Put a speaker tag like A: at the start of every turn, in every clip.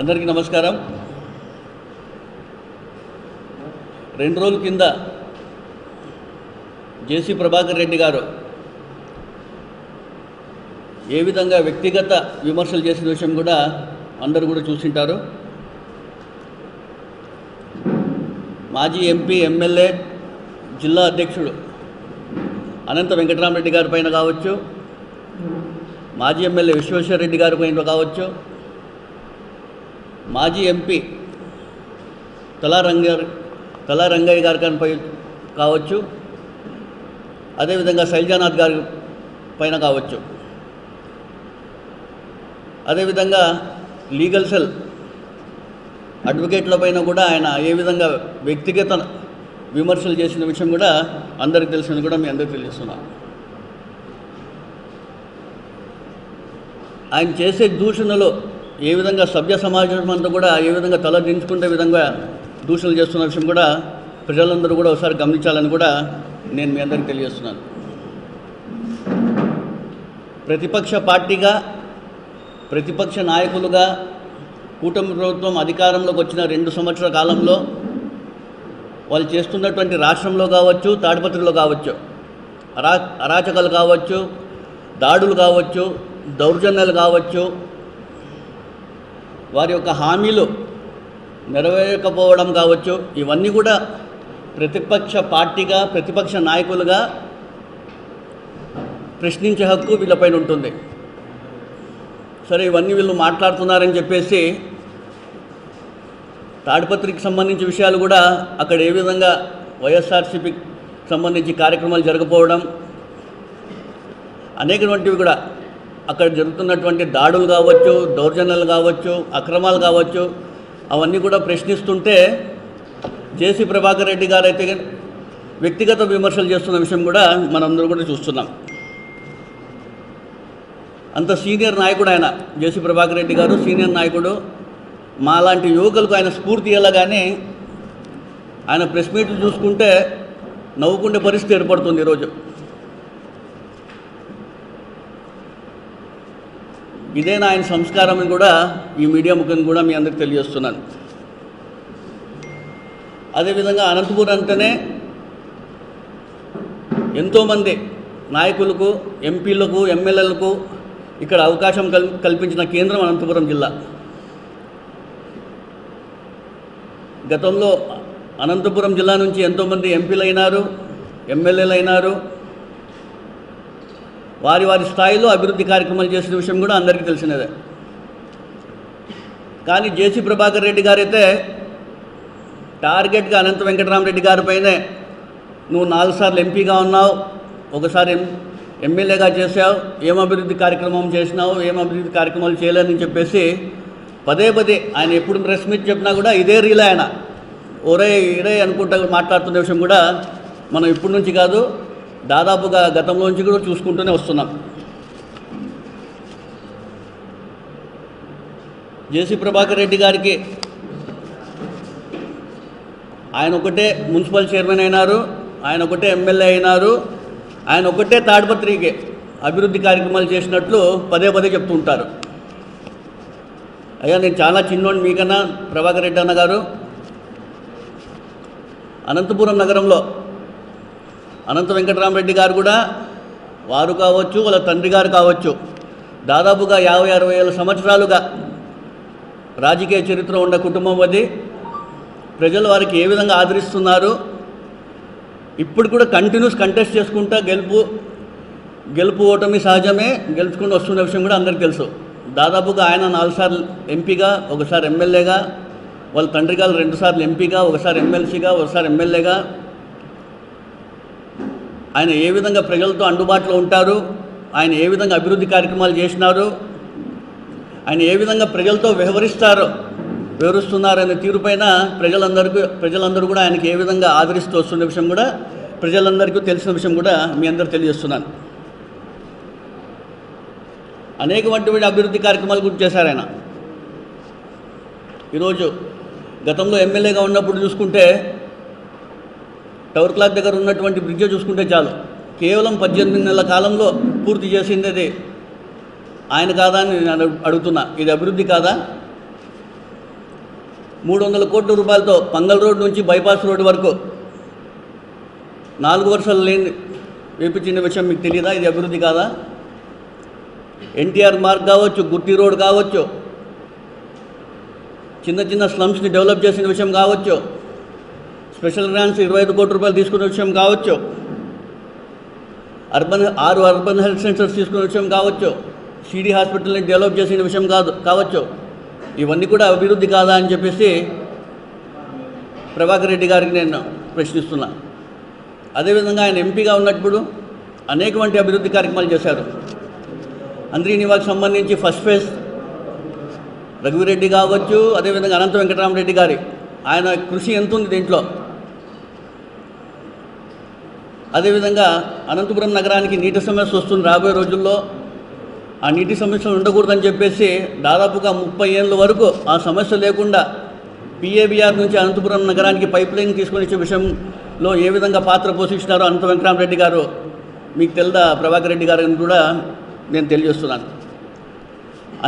A: అందరికీ నమస్కారం. 2 రోజుల కింద జేసీ ప్రభాకర్ రెడ్డి గారు ఏ విధంగా వ్యక్తిగత విమర్శలు చేసిన విషయం కూడా అందరూ కూడా చూసింటారు. మాజీ ఎంపీ, ఎమ్మెల్యే, జిల్లా అధ్యక్షుడు అనంత వెంకటరామరెడ్డి గారి పైన కావచ్చు, మాజీ ఎమ్మెల్యే విశ్వేశ్వరరెడ్డి గారి పైన కావచ్చు, మాజీ ఎంపీ తలా రంగయ్య గారి పై కావచ్చు, అదేవిధంగా శైలజానాథ్ గారి పైన కావచ్చు, అదేవిధంగా లీగల్ సెల్ అడ్వకేట్ల పైన కూడా ఆయన ఏ విధంగా వ్యక్తిగత విమర్శలు చేసిన విషయం కూడా అందరికీ తెలిసింది కూడా మీ అందరికీ తెలియజేస్తున్నాను. ఆయన చేసే దూషణలో ఏ విధంగా సభ్య సమాజం అంతా కూడా ఏ విధంగా తల దించుకునే విధంగా దూషణలు చేస్తున్న విషయం కూడా ప్రజలందరూ కూడా ఒకసారి గమనించాలని కూడా నేను మీ అందరికీ తెలియజేస్తున్నాను. ప్రతిపక్ష పార్టీగా, ప్రతిపక్ష నాయకులుగా కూటమి ప్రభుత్వం అధికారంలోకి వచ్చిన 2 సంవత్సరాల కాలంలో వాళ్ళు చేస్తున్నటువంటి రాష్ట్రంలో కావచ్చు, తాడిపత్రిలో కావచ్చు, అరాచకాలు కావచ్చు, దాడులు కావచ్చు, దౌర్జన్యాలు కావచ్చు, వారి యొక్క హామీలు నెరవేరకపోవడం కావచ్చు, ఇవన్నీ కూడా ప్రతిపక్ష పార్టీగా, ప్రతిపక్ష నాయకులుగా ప్రశ్నించే హక్కు వీళ్ళపైన ఉంటుంది. సరే, ఇవన్నీ వీళ్ళు మాట్లాడుతున్నారని చెప్పేసి తాడిపత్రికి సంబంధించిన విషయాలు కూడా అక్కడ ఏ విధంగా వైఎస్ఆర్సీపీకి సంబంధించి కార్యక్రమాలు జరగకపోవడం, అనేకటువంటివి కూడా అక్కడ జరుగుతున్నటువంటి దాడులు కావచ్చు, దౌర్జన్యాలు కావచ్చు, అక్రమాలు కావచ్చు, అవన్నీ కూడా ప్రశ్నిస్తుంటే జేసీ ప్రభాకర్ రెడ్డి గారు అయితే వ్యక్తిగత విమర్శలు చేస్తున్న విషయం కూడా మనందరూ కూడా చూస్తున్నాం. అంత సీనియర్ నాయకుడు ఆయన, జేసీ ప్రభాకర్ రెడ్డి గారు సీనియర్ నాయకుడు. మాలాంటి యువకులకు ఆయన స్ఫూర్తి ఇవ్వగానే ఆయన ప్రెస్ మీట్లు చూసుకుంటే నవ్వుకునే పరిస్థితి ఏర్పడుతుంది ఈరోజు. ఇదేనా ఆయన సంస్కారం అని కూడా ఈ మీడియా ముఖంగా కూడా మీ అందరికి తెలియజేస్తున్నాను. అదేవిధంగా అనంతపురం అంటేనే ఎంతోమంది నాయకులకు, ఎంపీలకు, ఎమ్మెల్యేలకు ఇక్కడ అవకాశం కల్పించిన కేంద్రం అనంతపురం జిల్లా. గతంలో అనంతపురం జిల్లా నుంచి ఎంతోమంది ఎంపీలు అయినారు, ఎమ్మెల్యేలు అయినారు. వారి వారి స్థాయిలో అభివృద్ధి కార్యక్రమాలు చేసిన విషయం కూడా అందరికీ తెలిసినదే. కానీ జేసీ ప్రభాకర్ రెడ్డి గారైతే టార్గెట్గా అనంత వెంకటరామరెడ్డి గారిపైనే నువ్వు 4 సార్లు ఎంపీగా ఉన్నావు, ఒకసారి ఎమ్మెల్యేగా చేసావు, ఏం అభివృద్ధి కార్యక్రమం చేసినావు, ఏం అభివృద్ధి కార్యక్రమాలు చేయలేదని చెప్పేసి పదే ఆయన ఎప్పుడు ప్రెస్ మీట్ చెప్పినా కూడా ఇదే రీలే ఆయన ఒరే ఇరే అనుకుంటా మాట్లాడుతున్న విషయం కూడా మనం ఇప్పటి నుంచి కాదు, దాదాపుగా గతంలో నుంచి కూడా చూసుకుంటూనే వస్తున్నాం. జేసీ ప్రభాకర్ రెడ్డి గారికి ఆయన ఒకటే మున్సిపల్ చైర్మన్ అయినారు, ఆయన ఒకటే ఎమ్మెల్యే అయినారు, ఆయన ఒకటే తాడిపత్రికి అభివృద్ధి కార్యక్రమాలు చేసినట్లు పదే చెప్తూ ఉంటారు. అయ్యా, నేను చాలా చిన్నోడిని మీకన్నా ప్రభాకర్ రెడ్డి అన్న గారు. అనంతపురం నగరంలో అనంత వెంకటరామరెడ్డి గారు కూడా, వారు కావచ్చు, వాళ్ళ తండ్రి గారు కావచ్చు, దాదాపుగా 50-60 ఏళ్ళ సంవత్సరాలుగా రాజకీయ చరిత్ర ఉన్న కుటుంబం అది. ప్రజలు వారికి ఏ విధంగా ఆదరిస్తున్నారు, ఇప్పుడు కూడా కంటిన్యూస్ కంటెస్ట్ చేసుకుంటా గెలుపు ఓటమి సహజమే, గెలుచుకుంటూ వస్తున్న విషయం కూడా అందరికీ తెలుసు. దాదాపుగా ఆయన 4 సార్లు ఎంపీగా, ఒకసారి ఎమ్మెల్యేగా, వాళ్ళ తండ్రి గారు 2 సార్లు ఎంపీగా, ఒకసారి ఎమ్మెల్సీగా, ఒకసారి ఎమ్మెల్యేగా ఆయన ఏ విధంగా ప్రజలతో అందుబాటులో ఉంటారు, ఆయన ఏ విధంగా అభివృద్ధి కార్యక్రమాలు చేసినారు, ఆయన ఏ విధంగా ప్రజలతో వివరిస్తున్నారనే తీరుపైన ప్రజలందరూ కూడా ఆయనకి ఏ విధంగా ఆదరిస్తూ వస్తున్న విషయం కూడా ప్రజలందరికీ తెలిసిన విషయం కూడా మీ అందరూ తెలియజేస్తున్నాను. అనేకటువంటి అభివృద్ధి కార్యక్రమాలు గురించి చేశారు ఆయన. ఈరోజు గతంలో ఎమ్మెల్యేగా ఉన్నప్పుడు చూసుకుంటే టవర్ క్లాక్ దగ్గర ఉన్నటువంటి బ్రిడ్జ్ చూసుకుంటే చాలు, కేవలం 18 నెలల కాలంలో పూర్తి చేసింది ఆయన కాదా అని నేను అడుగుతున్నా. ఇది అభివృద్ధి కాదా? 300 కోట్ల రూపాయలతో పంగల్ రోడ్ నుంచి బైపాస్ రోడ్డు వరకు 4 వరుసలు లేని వేపించిన విషయం మీకు తెలియదా? ఇది అభివృద్ధి కాదా? ఎన్టీఆర్ మార్గ్ కావచ్చు, గుత్తి రోడ్ కావచ్చు, చిన్న చిన్న స్లమ్స్ని డెవలప్ చేసిన విషయం కావచ్చు, స్పెషల్ గ్రాంట్స్ 25 కోట్ల రూపాయలు తీసుకునే విషయం కావచ్చు, అర్బన్ హెల్త్ సెంటర్స్ తీసుకునే విషయం కావచ్చు, సిడి హాస్పిటల్ని డెవలప్ చేసిన విషయం కావచ్చు, ఇవన్నీ కూడా అభివృద్ధి కాదా అని చెప్పేసి ప్రభాకర్ రెడ్డి గారికి నేను ప్రశ్నిస్తున్నా. అదేవిధంగా ఆయన ఎంపీగా ఉన్నప్పుడు అనేకమంది అభివృద్ధి కార్యక్రమాలు చేశారు. అంద్రీ నివాస్కి సంబంధించి ఫస్ట్ ఫేజ్ రఘువీరెడ్డి కావచ్చు, అదేవిధంగా అనంత వెంకటరామరెడ్డి గారి ఆయన కృషి ఎంత ఉంది దీంట్లో. అదేవిధంగా అనంతపురం నగరానికి నీటి సమస్య వస్తుంది రాబోయే రోజుల్లో. ఆ నీటి సమస్యలు ఉండకూడదని చెప్పేసి దాదాపుగా 30 ఏళ్ళ వరకు ఆ సమస్య లేకుండా పిఏబిఆర్ నుంచి అనంతపురం నగరానికి పైప్ లైన్ తీసుకొని వచ్చే విషయంలో ఏ విధంగా పాత్ర పోషించినారో అనంత వెంకటరామరెడ్డి గారు మీకు తెలుదా? ప్రభాకర్ రెడ్డి గారిని కూడా నేను తెలియజేస్తున్నాను.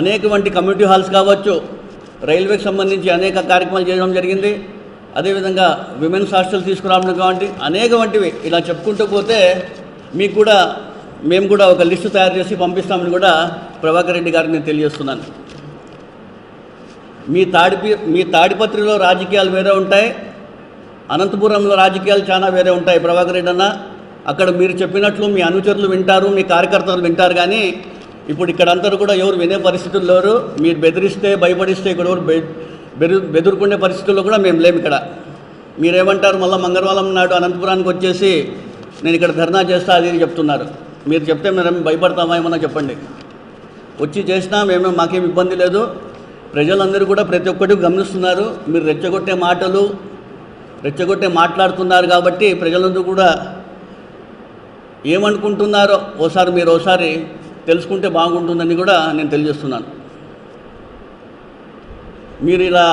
A: అనేక వంటి కమ్యూనిటీ హాల్స్ కావచ్చు, రైల్వేకి సంబంధించి అనేక కార్యక్రమాలు చేయడం జరిగింది. అదేవిధంగా విమెన్స్ హాస్టల్ తీసుకురావడం కాబట్టి అనేక వంటివి ఇలా చెప్పుకుంటూ పోతే మీకు కూడా మేము కూడా ఒక లిస్టు తయారు చేసి పంపిస్తామని కూడా ప్రభాకర్ రెడ్డి గారికి నేను తెలియజేస్తున్నాను. మీ తాడిపత్రిలో రాజకీయాలు వేరే ఉంటాయి, అనంతపురంలో రాజకీయాలు చాలా వేరే ఉంటాయి ప్రభాకర్ రెడ్డి అన్న. అక్కడ మీరు చెప్పినట్లు మీ అనుచరులు వింటారు, మీ కార్యకర్తలు వింటారు, కానీ ఇప్పుడు ఇక్కడ అందరూ కూడా ఎవరు వినే పరిస్థితులు లేరు. మీరు బెదిరిస్తే భయపడిస్తే ఇక్కడ ఎవరు బెదురుకునే పరిస్థితుల్లో కూడా మేము లేము. ఇక్కడ మీరేమంటారు? మళ్ళీ మంగళవారం నాడు అనంతపురానికి వచ్చేసి నేను ఇక్కడ ధర్నా చేస్తా అది చెప్తున్నారు. మీరు చెప్తే మేము భయపడతామా? ఏమన్నా చెప్పండి. వచ్చి చేసినా మాకేం ఇబ్బంది లేదు. ప్రజలందరూ కూడా ప్రతి ఒక్కటి గమనిస్తున్నారు. మీరు రెచ్చగొట్టే మాట్లాడుతున్నారు కాబట్టి ప్రజలందరూ కూడా ఏమనుకుంటున్నారో ఒకసారి తెలుసుకుంటే బాగుంటుందని కూడా నేను తెలియజేస్తున్నాను. మీరు ఇలా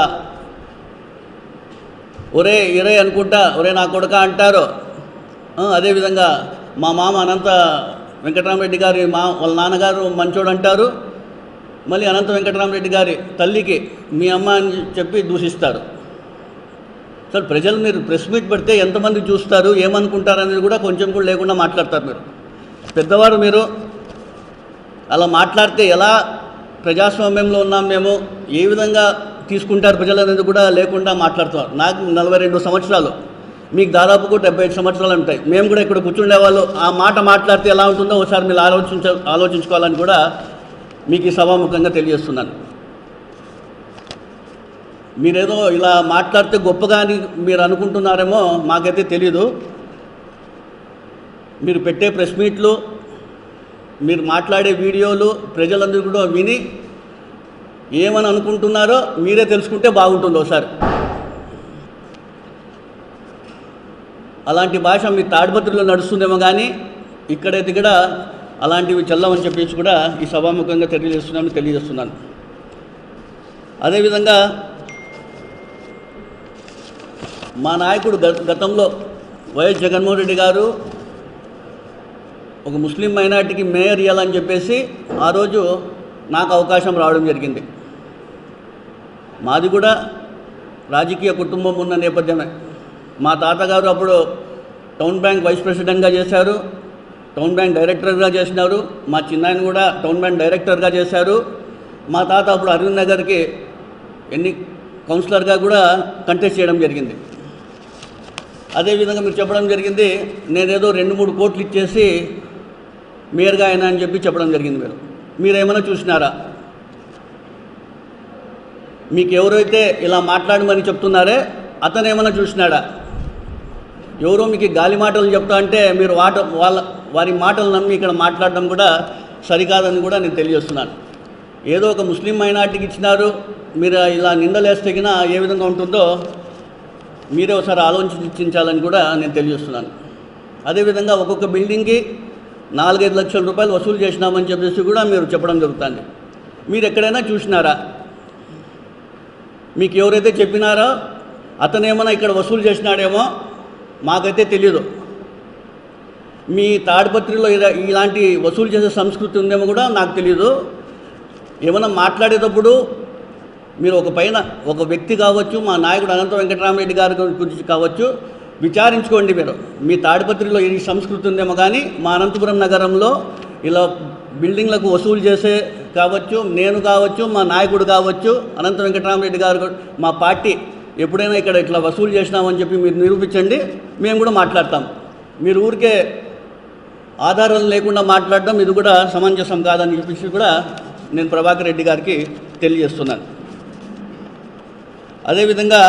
A: ఒరే అనుకుంటా ఒరే నా కొడుక అంటారు. అదేవిధంగా మా మామ అనంత వెంకటరామరెడ్డి గారి వాళ్ళ నాన్నగారు మంచోడు అంటారు. మళ్ళీ అనంత వెంకటరామరెడ్డి గారి తల్లికి మీ అమ్మ అని చెప్పి దూషిస్తారు. అసలు ప్రజలు మీరు ప్రెస్ మీట్ పెడితే ఎంతమంది చూస్తారు, ఏమనుకుంటారు అనేది కూడా కొంచెం కూడా లేకుండా మాట్లాడతారు. మీరు పెద్దవారు, మీరు అలా మాట్లాడితే ఎలా ప్రజాస్వామ్యంలో ఉన్నాం మేము, ఏ విధంగా తీసుకుంటారు ప్రజలు అనేది కూడా లేకుండా మాట్లాడుతారు. నాకు 42 సంవత్సరాలు, మీకు దాదాపుకు 75 సంవత్సరాలు ఉంటాయి. మేము కూడా ఇక్కడ కూర్చుండే వాళ్ళు ఆ మాట మాట్లాడితే ఎలా ఉంటుందో ఒకసారి మీరు ఆలోచించుకోవాలని కూడా మీకు ఈ సభాముఖంగా తెలియజేస్తున్నాను. మీరేదో ఇలా మాట్లాడితే గొప్పగా అని మీరు అనుకుంటున్నారేమో, మాకైతే తెలీదు. మీరు పెట్టే ప్రెస్ మీట్లు, మీరు మాట్లాడే వీడియోలు ప్రజలందరూ కూడా విని ఏమని అనుకుంటున్నారో మీరే తెలుసుకుంటే బాగుంటుంది ఒకసారి. అలాంటి భాష మీ తాడిపత్రిలో నడుస్తుందేమో కానీ ఇక్కడైతే కూడా అలాంటివి చెల్లవని చెప్పేసి కూడా ఈ సభాముఖంగా తెలియజేస్తున్నాను. అదేవిధంగా మా నాయకుడు గతంలో వైఎస్ జగన్మోహన్ రెడ్డి గారు ఒక ముస్లిం మైనార్టీకి మేయర్ ఇవ్వాలని చెప్పేసి ఆ రోజు నాకు అవకాశం రావడం జరిగింది. మాది కూడా రాజకీయ కుటుంబం ఉన్న నేపథ్యమే. మా తాతగారు అప్పుడు టౌన్ బ్యాంక్ వైస్ ప్రెసిడెంట్గా చేశారు, టౌన్ బ్యాంక్ డైరెక్టర్గా చేసినారు. మా చిన్నాయన కూడా టౌన్ బ్యాంక్ డైరెక్టర్గా చేశారు. మా తాత అప్పుడు అరవింద్ నగర్కి కౌన్సిలర్గా కూడా కంటెస్ట్ చేయడం జరిగింది. అదేవిధంగా మీరు చెప్పడం జరిగింది నేనేదో 2-3 కోట్లు ఇచ్చేసి మేయర్గా అయినా అని చెప్పడం జరిగింది. మీరేమైనా చూసినారా? మీకు ఎవరైతే ఇలా మాట్లాడమని చెప్తున్నారే అతను ఏమైనా చూసినాడా? ఎవరో మీకు గాలి మాటలు చెప్తా అంటే మీరు వారి మాటలు నమ్మి ఇక్కడ మాట్లాడడం కూడా సరికాదని కూడా నేను తెలియజేస్తున్నాను. ఏదో ఒక ముస్లిం మైనార్టీకి ఇచ్చినారు, మీరు ఇలా నిందలేస్తే ఏ విధంగా ఉంటుందో మీరే ఒకసారి ఆలోచించాలని కూడా నేను తెలియజేస్తున్నాను. అదేవిధంగా ఒక్కొక్క బిల్డింగ్కి 4-5 లక్షల రూపాయలు వసూలు చేసినామని చెప్పేసి కూడా మీరు చెప్పడం జరుగుతుంది. మీరు ఎక్కడైనా చూసినారా? మీకు ఎవరైతే చెప్పినారో అతనేమన్నా ఇక్కడ వసూలు చేసినాడేమో మాకైతే తెలియదు. మీ తాడిపత్రిలో ఇలాంటి వసూలు చేసే సంస్కృతి ఉందేమో కూడా నాకు తెలియదు. ఏమైనా మాట్లాడేటప్పుడు మీరు ఒక వ్యక్తి కావచ్చు, మా నాయకుడు అనంత వెంకటరామరెడ్డి గారి గురించి కావచ్చు, విచారించుకోండి. మీరు మీ తాడిపత్రిలో ఈ సంస్కృతి ఉందేమో కానీ మా అనంతపురం నగరంలో ఇలా బిల్డింగ్లకు వసూలు చేసే కావచ్చు, నేను కావచ్చు, మా నాయకుడు కావచ్చు, అనంత వెంకటరామరెడ్డి గారు, మా పార్టీ ఎప్పుడైనా ఇక్కడ ఇట్లా వసూలు చేసినామని చెప్పి మీరు నిరూపించండి, మేము కూడా మాట్లాడతాం. మీరు ఊరికే ఆధారాలు లేకుండా మాట్లాడడం ఇది కూడా సమంజసం కాదని చెప్పేసి కూడా నేను ప్రభాకర్ రెడ్డి గారికి తెలియజేస్తున్నాను. అదేవిధంగా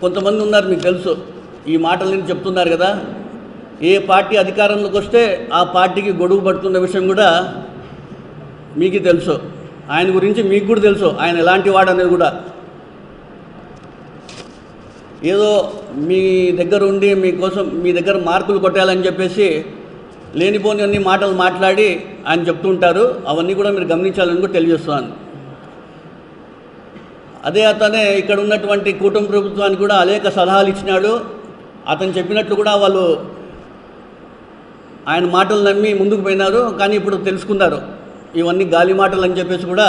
A: కొంతమంది ఉన్నారు, మీకు తెలుసు, ఈ మాటలని చెప్తున్నారు కదా, ఏ పార్టీ అధికారంలోకి వస్తే ఆ పార్టీకి గొడుగు పడుతున్న విషయం కూడా మీకు తెలుసు. ఆయన గురించి మీకు కూడా తెలుసు, ఆయన ఎలాంటి వాడు అనేది కూడా. ఏదో మీ దగ్గర ఉండి మీకోసం మీ దగ్గర మార్కులు కొట్టాలని చెప్పేసి లేనిపోని అన్ని మాటలు మాట్లాడి ఆయన చెప్తుంటారు. అవన్నీ కూడా మీరు గమనించాలని కూడా తెలియజేస్తున్నాను. అదే అతనే ఇక్కడ ఉన్నటువంటి కూటమి ప్రభుత్వానికి కూడా అనేక సలహాలు ఇచ్చినాడు. అతను చెప్పినట్లు కూడా వాళ్ళు ఆయన మాటలు నమ్మి ముందుకు పోయినారు. కానీ ఇప్పుడు తెలుసుకున్నారు ఇవన్నీ గాలి మాటలు అని చెప్పేసి కూడా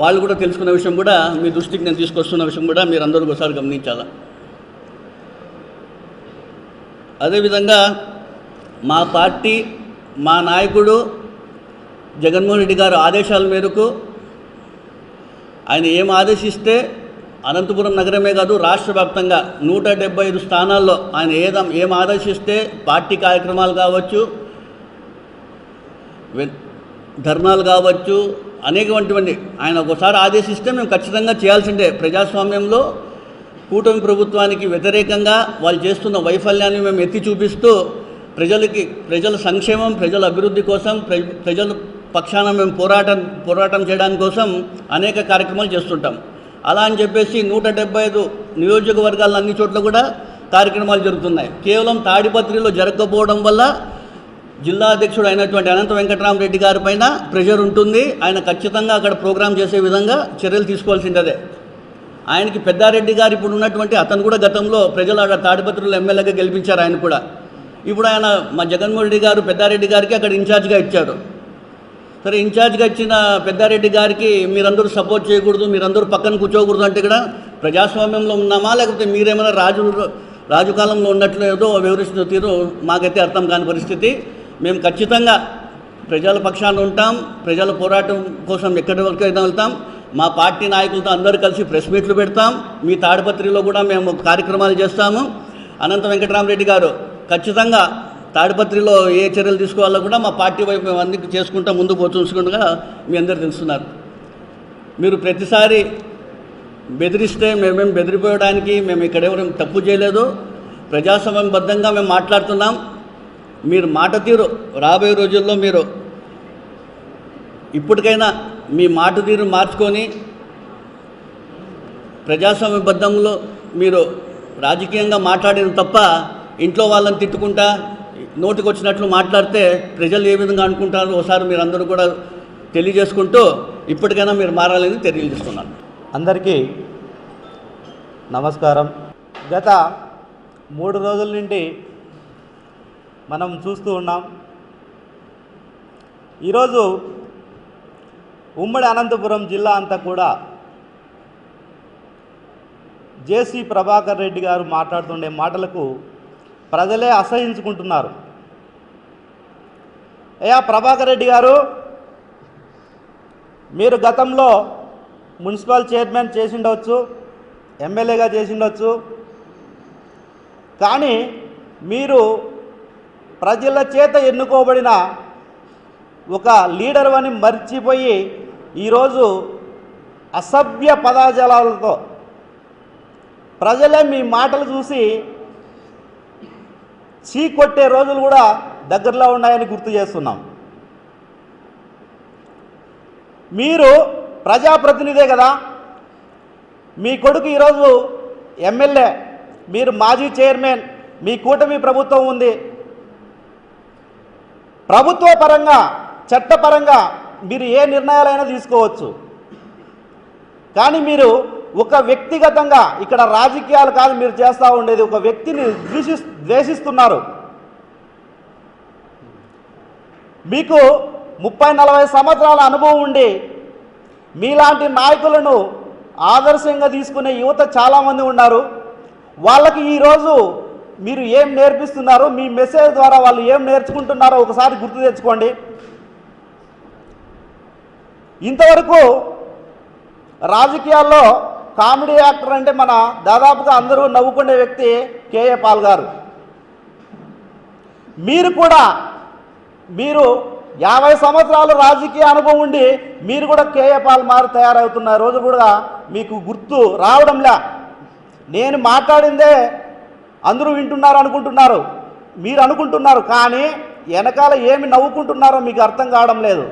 A: వాళ్ళు కూడా తెలుసుకున్న విషయం కూడా మీ దృష్టికి నేను తీసుకొస్తున్న విషయం కూడా మీరు అందరూ ఒకసారి గమనించాలి. అదేవిధంగా మా పార్టీ, మా నాయకుడు జగన్మోహన్ రెడ్డి గారు ఆదేశాల మేరకు ఆయన ఏం ఆదేశిస్తే అనంతపురం నగరమే కాదు రాష్ట్ర వ్యాప్తంగా 175 స్థానాల్లో ఆయన ఏం ఆదేశిస్తే పార్టీ కార్యక్రమాలు కావచ్చు, ధర్నాలు కావచ్చు, అనేకటువంటి ఆయన ఒకసారి ఆదేశిస్తే మేము ఖచ్చితంగా చేయాల్సిందే. ప్రజాస్వామ్యంలో కూటమి ప్రభుత్వానికి వ్యతిరేకంగా వాళ్ళు చేస్తున్న వైఫల్యాన్ని మేము ఎత్తి చూపిస్తూ ప్రజల సంక్షేమం, ప్రజల అభివృద్ధి కోసం, ప్రజల పక్షాన మేము పోరాటం చేయడానికి కోసం అనేక కార్యక్రమాలు చేస్తుంటాం. అలా అని చెప్పేసి 175 నియోజకవర్గాల అన్ని చోట్ల కూడా కార్యక్రమాలు జరుగుతున్నాయి. కేవలం తాడిపత్రిలో జరగకపోవడం వల్ల జిల్లా అధ్యక్షుడు అయినటువంటి అనంత వెంకటరామరెడ్డి గారి పైన ప్రెషర్ ఉంటుంది. ఆయన ఖచ్చితంగా అక్కడ ప్రోగ్రాం చేసే విధంగా చర్యలు తీసుకోవాల్సిందే. ఆయనకి పెద్దారెడ్డి గారు ఇప్పుడు ఉన్నటువంటి అతను కూడా గతంలో ప్రజలు అక్కడ తాడిపత్రిలో ఎమ్మెల్యేగా గెలిపించారు. ఆయన కూడా ఇప్పుడు ఆయన మా జగన్మోహన్ రెడ్డి గారు పెద్దారెడ్డి గారికి అక్కడ ఇన్ఛార్జ్గా ఇచ్చారు. సరే, ఇన్ఛార్జ్గా ఇచ్చిన పెద్దారెడ్డి గారికి మీరందరూ సపోర్ట్ చేయకూడదు, మీరందరూ పక్కన కూర్చోకూడదు అంటే ఇక్కడ ప్రజాస్వామ్యంలో ఉన్నామా లేకపోతే మీరేమైనా రాజు కాలంలో ఉన్నట్లు ఏదో వివరిస్తున్న తీరు మాకైతే అర్థం కాని పరిస్థితి. మేము ఖచ్చితంగా ప్రజల పక్షాన ఉంటాం, ప్రజల పోరాటం కోసం ఎక్కడి వరకైనా వెళ్తాం. మా పార్టీ నాయకులతో అందరూ కలిసి ప్రెస్ మీట్లు పెడతాం. మీ తాడిపత్రిలో కూడా మేము కార్యక్రమాలు చేస్తాము. అనంత వెంకటరామరెడ్డి గారు ఖచ్చితంగా తాడిపత్రిలో ఏ చర్యలు తీసుకోవాలో కూడా మా పార్టీ వైపు మేము అన్ని చేసుకుంటా ముందుకు చూసుకుంటా మీ అందరూ తెలుస్తున్నారు. మీరు ప్రతిసారి బెదిరిస్తే మేమేం బెదిరిపోయడానికి మేము ఇక్కడెవరేం తప్పు చేయలేదు. ప్రజాస్వామ్యబద్ధంగా మేము మాట్లాడుతున్నాం. మీరు మాట తీరు రాబోయే రోజుల్లో మీరు ఇప్పటికైనా మీ మాట తీరు మార్చుకొని ప్రజాస్వామ్యబద్ధంలో మీరు రాజకీయంగా మాట్లాడిన తప్ప ఇంట్లో వాళ్ళని తిట్టుకుంటా నోటికి వచ్చినట్లు మాట్లాడితే ప్రజలు ఏ విధంగా అనుకుంటారో ఒకసారి మీరు అందరూ కూడా తెలియజేసుకుంటూ ఇప్పటికైనా మీరు మారాలని తెలియజేస్తున్నాను.
B: అందరికీ నమస్కారం. గత 3 రోజుల నుండి మనం చూస్తూ ఉన్నాం. ఈరోజు ఉమ్మడి అనంతపురం జిల్లా అంతా కూడా జేసీ ప్రభాకర్ రెడ్డి గారు మాట్లాడుతుండే మాటలకు ప్రజలే అసహించుకుంటున్నారు. అయ్యా ప్రభాకర్ రెడ్డి గారు, మీరు గతంలో మున్సిపల్ చైర్మన్ చేసిండవచ్చు, ఎమ్మెల్యేగా చేసిండవచ్చు, కానీ మీరు ప్రజల చేత ఎన్నుకోబడిన ఒక లీడర్ అని మర్చిపోయి ఈరోజు అసభ్య పదజాలాలతో ప్రజలే మీ మాటలు చూసి చీకొట్టే రోజులు కూడా దగ్గరలో ఉన్నాయని గుర్తు చేస్తున్నాం. మీరు ప్రజాప్రతినిధే కదా, మీ కొడుకు ఈరోజు ఎమ్మెల్యే, మీరు మాజీ చైర్మన్, మీ కూటమి ప్రభుత్వం ఉంది. ప్రభుత్వ పరంగా చట్టపరంగా మీరు ఏ నిర్ణయాలైనా తీసుకోవచ్చు. కానీ మీరు ఒక వ్యక్తిగతంగా ఇక్కడ రాజకీయాలు కాదు మీరు చేస్తూ ఉండేది, ఒక వ్యక్తిని ద్వేషిస్తున్నారు. మీకు 30-40 సంవత్సరాల అనుభవం ఉండి మీలాంటి నాయకులను ఆదర్శంగా తీసుకునే యువత చాలామంది ఉన్నారు. వాళ్ళకి ఈరోజు మీరు ఏం నేర్పిస్తున్నారో, మీ మెసేజ్ ద్వారా వాళ్ళు ఏం నేర్చుకుంటున్నారో ఒకసారి గుర్తు తెచ్చుకోండి. ఇంతవరకు రాజకీయాల్లో కామెడీ యాక్టర్ అంటే మన దాదాపుగా అందరూ నవ్వుకునే వ్యక్తి కేఏ పాల్ గారు. మీరు కూడా 50 సంవత్సరాలు రాజకీయ అనుభవం ఉండి మీరు కూడా కేఏ పాల్ మారు తయారవుతున్న రోజు కూడా మీకు గుర్తు రావడంలే. నేను మాట్లాడిందే అందరూ వింటున్నారు అనుకుంటున్నారు, మీరు అనుకుంటున్నారు, కానీ వెనకాల ఏమి నవ్వుకుంటున్నారో మీకు అర్థం కావడం లేదు.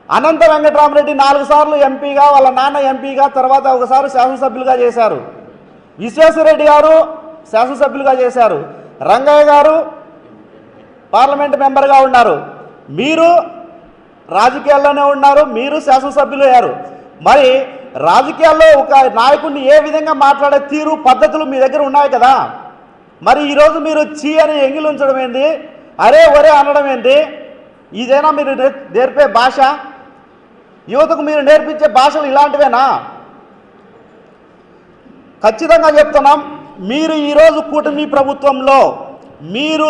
B: అనంత వెంకటరామరెడ్డి 4 సార్లు ఎంపీగా, వాళ్ళ నాన్న ఎంపీగా, తర్వాత ఒకసారి శాసనసభ్యులుగా చేశారు. విశ్వేశ్వరరెడ్డి గారు శాసనసభ్యులుగా చేశారు. రంగయ్య గారు పార్లమెంట్ మెంబర్గా ఉన్నారు. మీరు రాజకీయాల్లోనే ఉన్నారు, మీరు శాసనసభ్యులు అయ్యారు. మరి రాజకీయాల్లో ఒక నాయకుడిని ఏ విధంగా మాట్లాడే తీరు, పద్ధతులు మీ దగ్గర ఉన్నాయి కదా. మరి ఈరోజు మీరు చీ అని ఎంగిలి ఉంచడం ఏంది, అరే ఒరే అనడం ఏంది? ఇదేనా మీరు నేర్పే భాష? యువతకు మీరు నేర్పించే భాషలు ఇలాంటివేనా? ఖచ్చితంగా చెప్తున్నాం, మీరు ఈరోజు కూటమి ప్రభుత్వంలో మీరు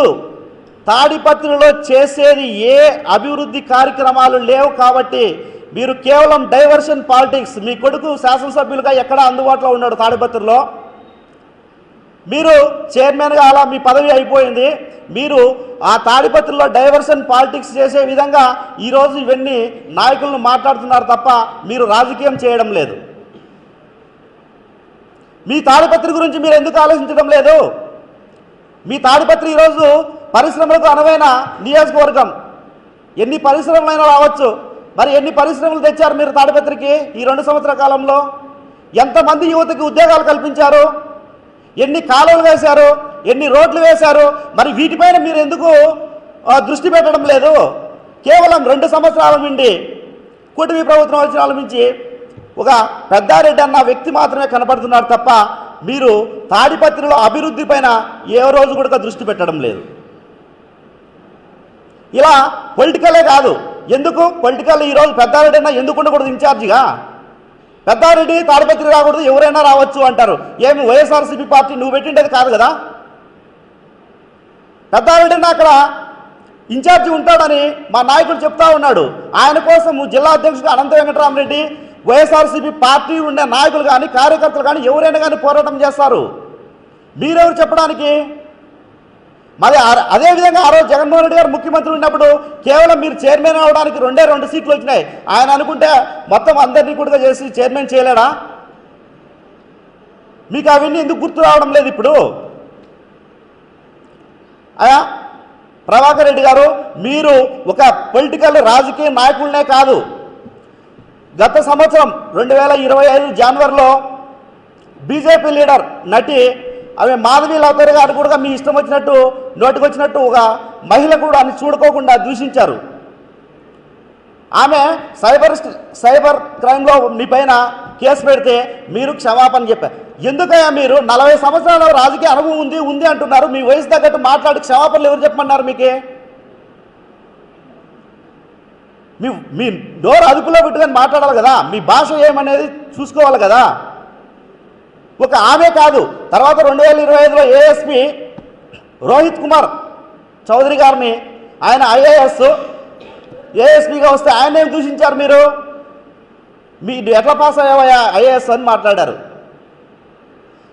B: తాడిపత్రిలో చేసేది ఏ అభివృద్ధి కార్యక్రమాలు లేవు కాబట్టి మీరు కేవలం డైవర్షన్ పాలిటిక్స్. మీ కొడుకు శాసనసభ్యులుగా ఎక్కడ అందుబాటులో ఉన్నాడు తాడిపత్రిలో, మీరు చైర్మన్గా అలా మీ పదవి అయిపోయింది. మీరు ఆ తాడిపత్రిలో డైవర్షన్ పాలిటిక్స్ చేసే విధంగా ఈరోజు ఇవన్నీ నాయకులను మాట్లాడుతున్నారు తప్ప మీరు రాజకీయం చేయడం లేదు. మీ తాడిపత్రి గురించి మీరు ఎందుకు ఆలోచించడం లేదు? మీ తాడిపత్రి ఈరోజు పరిశ్రమలకు అనువైన నియోజకవర్గం. ఎన్ని పరిశ్రమలైనా రావచ్చు. మరి ఎన్ని పరిశ్రమలు తెచ్చారు మీరు తాడిపత్రికి ఈ 2 సంవత్సరాల కాలంలో? ఎంతమంది యువతకి ఉద్యోగాలు కల్పించారు? ఎన్ని కాలువలు వేశారు? ఎన్ని రోడ్లు వేశారు? మరి వీటిపైన మీరు ఎందుకు దృష్టి పెట్టడం లేదు? కేవలం 2 సంవత్సరాల నుండి కూటమి ప్రభుత్వం వచ్చిన నుంచి ఒక పెద్దారెడ్డి అన్న వ్యక్తి మాత్రమే కనపడుతున్నారు తప్ప మీరు తాడిపత్రిలో అభివృద్ధి పైన ఏ రోజు కూడా దృష్టి పెట్టడం లేదు. ఇలా పొలిటికలే కాదు, ఎందుకు పొలిటికల్ ఈరోజు పెద్దారెడ్డి అన్న ఎందుకు ఉండకూడదు ఇన్ఛార్జిగా? పెద్దారెడ్డి తాడిపత్రి రాకూడదు, ఎవరైనా రావచ్చు అంటారు. ఏమి వైఎస్ఆర్సీపీ పార్టీ నువ్వు పెట్టిండేది కాదు కదా? పెద్దారెడ్డి అన్న అక్కడ ఇన్ఛార్జి ఉంటాడని మా నాయకుడు చెప్తా ఉన్నాడు. ఆయన కోసం జిల్లా అధ్యక్షుడు అనంత వెంకటరామరెడ్డి, వైఎస్ఆర్సీపీ పార్టీ ఉండే నాయకులు కానీ కార్యకర్తలు కానీ ఎవరైనా కానీ పోరాటం చేస్తారు. మీరెవరు చెప్పడానికి? మరి అదేవిధంగా ఆ రోజు జగన్మోహన్ రెడ్డి గారు ముఖ్యమంత్రి ఉన్నప్పుడు కేవలం మీరు చైర్మన్ అవడానికి 2 సీట్లు వచ్చినాయి. ఆయన అనుకుంటే మొత్తం అందరినీ కూడా చేసి చైర్మన్ చేయలేడా? మీకు అవన్నీ ఎందుకు గుర్తు రావడం లేదు ఇప్పుడు? అయా ప్రభాకర్ రెడ్డి గారు, మీరు ఒక పొలిటికల్ రాజకీయ నాయకులనే కాదు, గత సంవత్సరం 2025 జనవరిలో బీజేపీ లీడర్ నటి ఆమె మాధవి లవతరి గారు కూడా మీ ఇష్టం వచ్చినట్టు నోటికొచ్చినట్టు ఒక మహిళ కూడా అని చూడుకోకుండా దూషించారు. ఆమె సైబర్ క్రైమ్లో మీ పైన కేసు పెడితే మీరు క్షమాపణ చెప్పారు. ఎందుకయ్యా మీరు 40 సంవత్సరాల రాజకీయ అనుభవం ఉంది అంటున్నారు, మీ వయసు తగ్గట్టు మాట్లాడి క్షమాపణలు ఎవరు చెప్పమన్నారు? మీ డోర్ అదుపులో పెట్టుకొని మాట్లాడాలి కదా, మీ భాష ఏమనేది చూసుకోవాలి కదా. ఒక ఆమె కాదు, తర్వాత 2025లో ఏఎస్పీ రోహిత్ కుమార్ చౌదరి గారిని, ఆయన ఐఏఎస్ ఏఎస్పీగా వస్తే ఆయన ఏం దూషించారు? మీరు ఎట్లా పాస్ అయ్యావా ఐఏఎస్ అని మాట్లాడారు.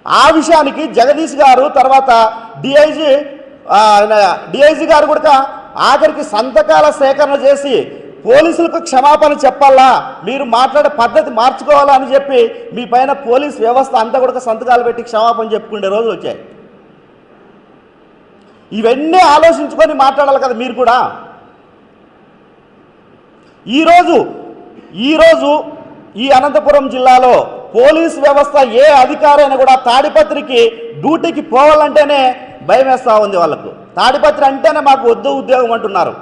B: ఆ విషయానికి జగదీష్ గారు, తర్వాత డిఐజీ గారు కూడా ఆఖరికి సంతకాల సేకరణ చేసి పోలీసులకు క్షమాపణ చెప్పాలా, మీరు మాట్లాడే పద్ధతి మార్చుకోవాలా అని చెప్పి మీ పైన పోలీస్ వ్యవస్థ అంతా కూడా సంతకాలు పెట్టి క్షమాపణ చెప్పుకునే రోజులు వచ్చాయి. ఇవన్నీ ఆలోచించుకొని మాట్లాడాలి కదా మీరు కూడా. ఈరోజు ఈ అనంతపురం జిల్లాలో పోలీస్ వ్యవస్థ ఏ అధికారైనా కూడా తాడిపత్రికి డ్యూటీకి పోవాలంటేనే భయం వేస్తూ ఉంది వాళ్ళకు. తాడిపత్రి అంటేనే మాకు వద్దు ఉద్యోగం అంటున్నారు.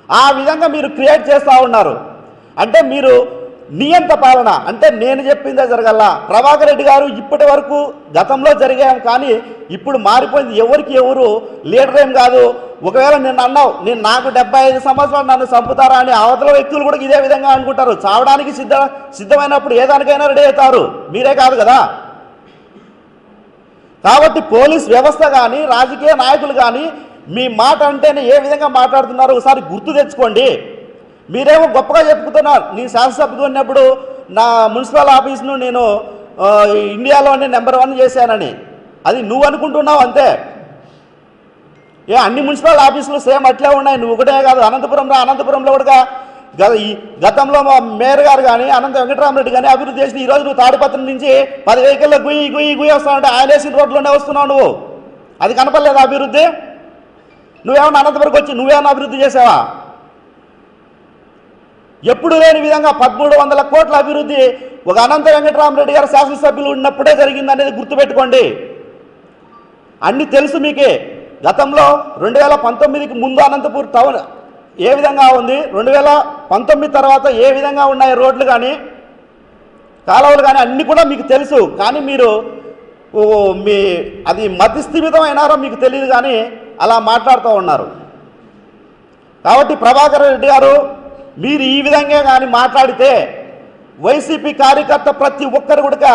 B: ఆ విధంగా మీరు క్రియేట్ చేస్తూ ఉన్నారు. అంటే మీరు నియంత పాలన అంటే నేను చెప్పిందే జరగల. ప్రభాకర్ రెడ్డి గారు ఇప్పటి వరకు గతంలో జరిగాం, కానీ ఇప్పుడు మారిపోయింది. ఎవరికి ఎవరు లీడర్ ఏం కాదు. ఒకవేళ నిన్ను అన్నావు, నేను నాకు 75 సంవత్సరాలు నన్ను చంపుతారా అని అవతల వ్యక్తులు కూడా ఇదే విధంగా అనుకుంటారు. చావడానికి సిద్ధమైనప్పుడు ఏ దానికైనా రెడీ అవుతారు, మీరే కాదు కదా. కాబట్టి పోలీస్ వ్యవస్థ కానీ రాజకీయ నాయకులు కానీ మీ మాట అంటేనే ఏ విధంగా మాట్లాడుతున్నారో ఒకసారి గుర్తు తెచ్చుకోండి. మీరేమో గొప్పగా చెప్పుకుతున్నారు, నీ శాసనసభ్యుడు ఉన్నప్పుడు నా మున్సిపల్ ఆఫీస్ను నేను ఇండియాలోనే నెంబర్ 1 చేశానని. అది నువ్వు అనుకుంటున్నావు అంతే. అన్ని మున్సిపల్ ఆఫీసులు సేమ్ అట్లే ఉన్నాయి, నువ్వు ఒకటే కాదు. అనంతపురంలో కూడా గతంలో మా మేయర్ గారు కానీ అనంత వెంకటరామరెడ్డి కానీ అభివృద్ధి చేసిన ఈరోజు నువ్వు తాడిపత్రి నుంచి 10 వెహికల్లో గుయ్యి వస్తావంటే ఆయన వేసిన రోడ్లోనే వస్తున్నావు నువ్వు. అది కనపడలేదా అభివృద్ధి? నువ్వేమన్నా అనంతపురంకి వచ్చి నువ్వేమన్నా అభివృద్ధి చేసావా? ఎప్పుడు లేని విధంగా 1300 కోట్ల అభివృద్ధి ఒక అనంత వెంకటరామరెడ్డి గారు శాసనసభ్యులు ఉన్నప్పుడే జరిగిందనేది గుర్తుపెట్టుకోండి. అన్నీ తెలుసు మీకే. గతంలో 2019కి ముందు అనంతపూర్ టౌన్ ఏ విధంగా ఉంది, 2019 తర్వాత ఏ విధంగా ఉన్నాయి రోడ్లు కానీ కాలువలు కానీ అన్నీ కూడా మీకు తెలుసు. కానీ మీరు అది మతిస్థిమితం అయినారో మీకు తెలియదు, కానీ అలా మాట్లాడుతూ ఉన్నారు. కాబట్టి ప్రభాకర్ రెడ్డి గారు మీరు ఈ విధంగా కానీ మాట్లాడితే వైసీపీ కార్యకర్త ప్రతి ఒక్కరు కూడా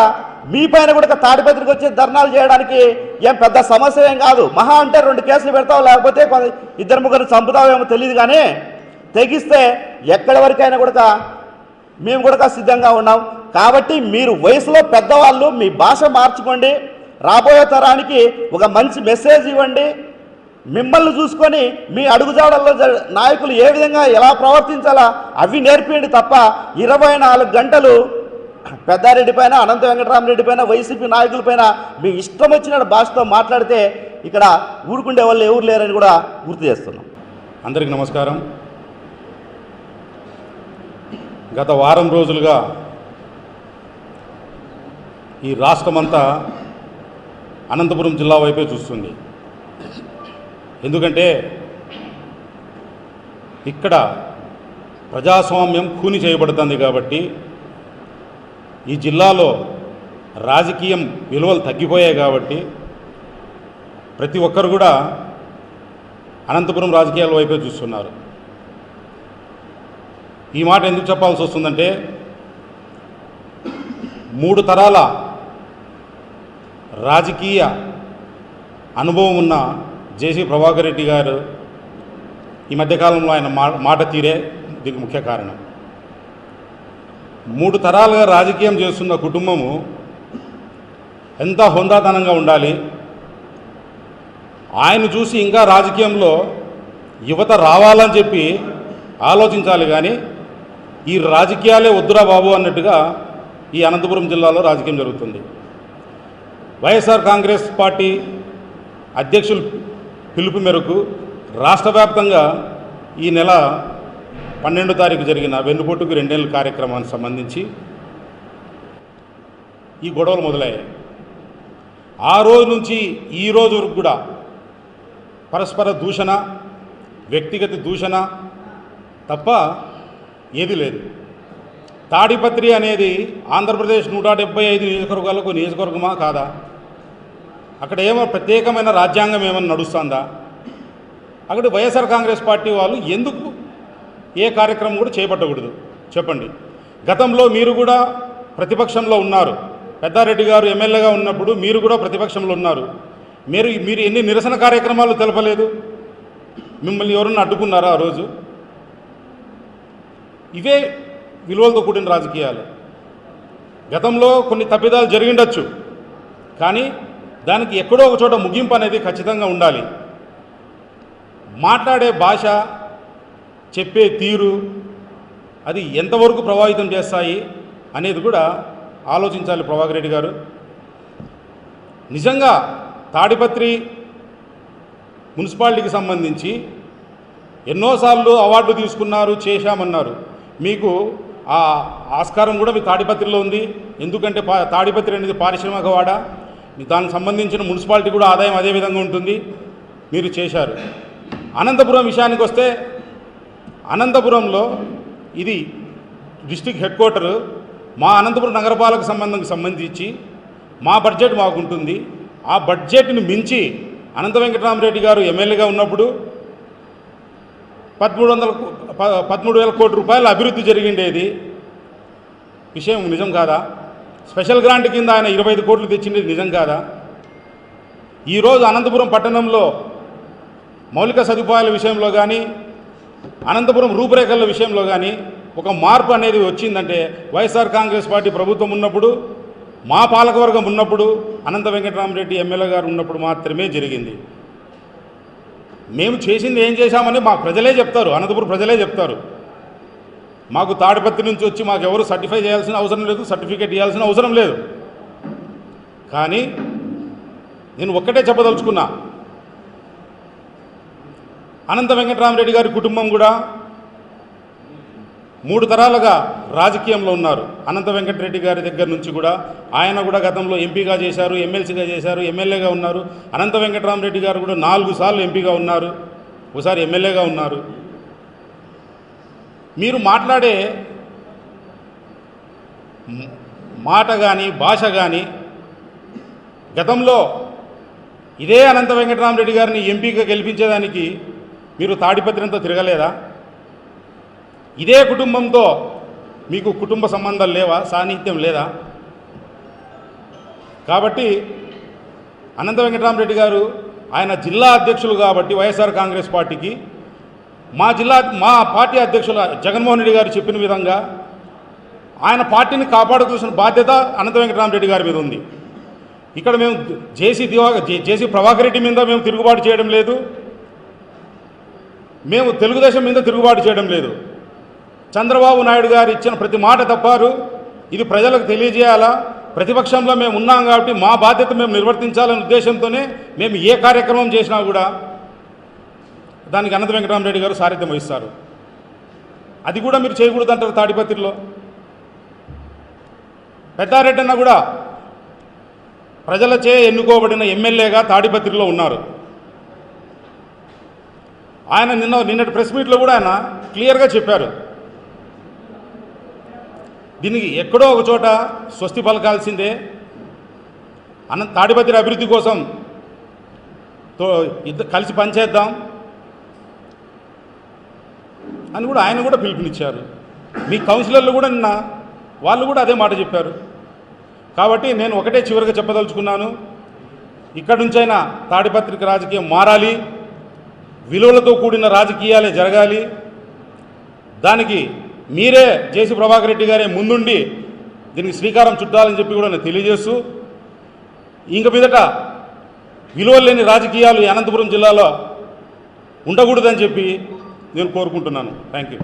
B: మీ పైన కూడా తాడిపత్రికి వచ్చి ధర్నాలు చేయడానికి ఏం పెద్ద సమస్య ఏం కాదు. మహా అంటే 2 కేసులు పెడతావు, లేకపోతే 2-3 చంపుతావేమో తెలియదు, కానీ తెగిస్తే ఎక్కడి వరకైనా కూడా మేము కూడా సిద్ధంగా ఉన్నాం. కాబట్టి మీరు వయసులో పెద్దవాళ్ళు మీ భాష మార్చుకోండి, రాబోయే తరానికి ఒక మంచి మెసేజ్ ఇవ్వండి. మిమ్మల్ని చూసుకొని మీ అడుగుజాడల్లో నాయకులు ఏ విధంగా ఎలా ప్రవర్తించాలా అవి నేర్పియండి తప్ప 24 గంటలు పెద్దారెడ్డి పైన అనంత వెంకటరామరెడ్డి పైన వైసీపీ నాయకుల పైన మీ ఇష్టం వచ్చిన భాషతో మాట్లాడితే ఇక్కడ ఊరుకుండే వాళ్ళు ఎవరు లేరని కూడా గుర్తు చేస్తున్నాం.
C: అందరికీ నమస్కారం. గత వారం రోజులుగా ఈ రాష్ట్రమంతా అనంతపురం జిల్లా వైపే చూస్తుంది. ఎందుకంటే ఇక్కడ ప్రజాస్వామ్యం ఖూని చేయబడుతుంది. కాబట్టి ఈ జిల్లాలో రాజకీయం విలువలు తగ్గిపోయాయి. కాబట్టి ప్రతి ఒక్కరు కూడా అనంతపురం రాజకీయాల వైపే చూస్తున్నారు. ఈ మాట ఎందుకు చెప్పాల్సి వస్తుందంటే 3 తరాల రాజకీయ అనుభవం ఉన్న జేసీ ప్రభాకర్ రెడ్డి గారు ఈ మధ్యకాలంలో ఆయన మాట తీరే దీనికి ముఖ్య కారణం. 3 తరాలుగా రాజకీయం చేస్తున్న కుటుంబము ఎంత హుందాతనంగా ఉండాలి. ఆయన చూసి ఇంకా రాజకీయంలో యువత రావాలని చెప్పి ఆలోచించాలి. కానీ ఈ రాజకీయాలే వద్దురా బాబు అన్నట్టుగా ఈ అనంతపురం జిల్లాలో రాజకీయం జరుగుతుంది. వైఎస్ఆర్ కాంగ్రెస్ పార్టీ అధ్యక్షులు పిలుపు మేరకు రాష్ట్ర వ్యాప్తంగా ఈ నెల 12వ తారీఖు జరిగిన వెన్నుపోటుకు 2 నెలల కార్యక్రమానికి సంబంధించి ఈ గొడవలు మొదలయ్యాయి. ఆ రోజు నుంచి ఈ రోజు వరకు కూడా పరస్పర దూషణ, వ్యక్తిగత దూషణ తప్ప ఏది లేదు. తాడిపత్రి అనేది ఆంధ్రప్రదేశ్ 175 నియోజకవర్గాలకు నియోజకవర్గమా కాదా? అక్కడ ఏమో ప్రత్యేకమైన రాజ్యాంగం ఏమైనా నడుస్తుందా? అక్కడ వైఎస్ఆర్ కాంగ్రెస్ పార్టీ వాళ్ళు ఎందుకు ఏ కార్యక్రమం కూడా చేపట్టకూడదు చెప్పండి. గతంలో మీరు కూడా ప్రతిపక్షంలో ఉన్నారు. పెద్దారెడ్డి గారు ఎమ్మెల్యేగా ఉన్నప్పుడు మీరు కూడా ప్రతిపక్షంలో ఉన్నారు. మీరు ఎన్ని నిరసన కార్యక్రమాలు తెలపలేదు? మిమ్మల్ని ఎవరన్నా అడ్డుకున్నారా ఆ రోజు? ఇవే విలువలతో కూడిన రాజకీయాలు. గతంలో కొన్ని తప్పిదాలు జరిగిండొచ్చు, కానీ దానికి ఎక్కడో ఒక చోట ముగింపు అనేది ఖచ్చితంగా ఉండాలి. మాట్లాడే భాష, చెప్పే తీరు అది ఎంతవరకు ప్రభావితం చేస్తాయి అనేది కూడా ఆలోచించాలి ప్రభాకర్ రెడ్డి గారు. నిజంగా తాడిపత్రి మున్సిపాలిటీకి సంబంధించి ఎన్నోసార్లు అవార్డు తీసుకున్నారు, చేశామన్నారు. మీకు ఆ ఆస్కారం కూడా మీ తాడిపత్రిలో ఉంది. ఎందుకంటే తాడిపత్రి అనేది పారిశ్రామిక వాడ, దానికి సంబంధించిన మున్సిపాలిటీ కూడా ఆదాయం అదే విధంగా ఉంటుంది. మీరు చేశారు. అనంతపురం విషయానికి వస్తే అనంతపురంలో ఇది డిస్టిక్ హెడ్ క్వార్టర్ మా అనంతపురం నగరపాలక సంబంధించి మా బడ్జెట్ మాకుంటుంది. ఆ బడ్జెట్ని మించి అనంత వెంకటరామరెడ్డి గారు ఎమ్మెల్యేగా ఉన్నప్పుడు 13,000 కోట్ల రూపాయల అభివృద్ధి జరిగిండేది. విషయం నిజం కాదా? స్పెషల్ గ్రాంట్ కింద ఆయన 25 కోట్లు తెచ్చిండేది నిజం కాదా? ఈరోజు అనంతపురం పట్టణంలో మౌలిక సదుపాయాల విషయంలో కానీ అనంతపురం రూపురేఖల విషయంలో కానీ ఒక మార్పు అనేది వచ్చిందంటే వైఎస్ఆర్ కాంగ్రెస్ పార్టీ ప్రభుత్వం ఉన్నప్పుడు, మా పాలకవర్గం ఉన్నప్పుడు, అనంత వెంకటరామరెడ్డి ఎమ్మెల్యే గారు ఉన్నప్పుడు మాత్రమే జరిగింది. మేము చేసింది ఏం చేశామని మా ప్రజలే చెప్తారు, అనంతపురం ప్రజలే చెప్తారు. మాకు తాడిపత్రి నుంచి వచ్చి మాకు ఎవరు సర్టిఫై చేయాల్సిన అవసరం లేదు, సర్టిఫికేట్ ఇవ్వాల్సిన అవసరం లేదు. కానీ నేను ఒక్కటే చెప్పదలుచుకున్నా, అనంత వెంకటరామరెడ్డి గారి కుటుంబం కూడా 3 తరాలుగా రాజకీయంలో ఉన్నారు. అనంత వెంకటరెడ్డి గారి దగ్గర నుంచి కూడా ఆయన కూడా గతంలో ఎంపీగా చేశారు, ఎమ్మెల్సీగా చేశారు, ఎమ్మెల్యేగా ఉన్నారు. అనంత వెంకటరామరెడ్డి గారు కూడా 4 సార్లు ఎంపీగా ఉన్నారు, ఒకసారి ఎమ్మెల్యేగా ఉన్నారు. మీరు మాట్లాడే మాట కానీ భాష కానీ గతంలో ఇదే అనంత వెంకటరామరెడ్డి గారిని ఎంపీగా గెలిపించేదానికి మీరు తాడిపత్రితో తిరగలేదా? ఇదే కుటుంబంతో మీకు కుటుంబ సంబంధాలు లేవా? సాన్నిహిత్యం లేదా? కాబట్టి అనంత వెంకటరామరెడ్డి గారు ఆయన జిల్లా అధ్యక్షులు కాబట్టి వైఎస్ఆర్ కాంగ్రెస్ పార్టీకి మా పార్టీ అధ్యక్షులు జగన్మోహన్ రెడ్డి గారు చెప్పిన విధంగా ఆయన పార్టీని కాపాడుకోవాల్సిన బాధ్యత అనంత వెంకటరామరెడ్డి గారి మీద ఉంది. ఇక్కడ మేము జేసీ ప్రభాకర్ రెడ్డి మీద మేము తిరుగుబాటు చేయడం లేదు, మేము తెలుగుదేశం మీద తిరుగుబాటు చేయడం లేదు. చంద్రబాబు నాయుడు గారు ఇచ్చిన ప్రతి మాట తప్పారు, ఇది ప్రజలకు తెలియజేయాలా, ప్రతిపక్షంలో మేము ఉన్నాం కాబట్టి మా బాధ్యత మేము నిర్వర్తించాలనే ఉద్దేశంతోనే మేము ఏ కార్యక్రమం చేసినా కూడా దానికి అనంత వెంకటరామరెడ్డి గారు సారథ్యం వహిస్తారు. అది కూడా మీరు చేయకూడదు అంటారు. తాడిపత్రిలో పెద్దారెడ్డి అన్న కూడా ప్రజలచే ఎన్నుకోబడిన ఎమ్మెల్యేగా తాడిపత్రిలో ఉన్నారు. ఆయన నిన్నటి ప్రెస్ మీట్లో కూడా ఆయన క్లియర్గా చెప్పారు, దీనికి ఎక్కడో ఒక చోట స్వస్తి పలకాల్సిందే, తాడిపత్రి అభివృద్ధి కోసం కలిసి పనిచేద్దాం అని కూడా ఆయన కూడా పిలుపునిచ్చారు. మీ కౌన్సిలర్లు కూడా నిన్న వాళ్ళు కూడా అదే మాట చెప్పారు. కాబట్టి నేను ఒకటే చివరిగా చెప్పదలుచుకున్నాను, ఇక్కడి నుంచైనా తాడిపత్రికి రాజకీయం మారాలి, విలువలతో కూడిన రాజకీయాలే జరగాలి. దానికి మీరే జేసీ ప్రభాకర్ రెడ్డి గారే ముందుండి దీనికి శ్రీకారం చుట్టాలని చెప్పి కూడా నేను తెలియజేస్తూ, ఇంక మీదట విలువలు లేని రాజకీయాలు అనంతపురం జిల్లాలో ఉండకూడదని చెప్పి నేను కోరుకుంటున్నాను. Thank you.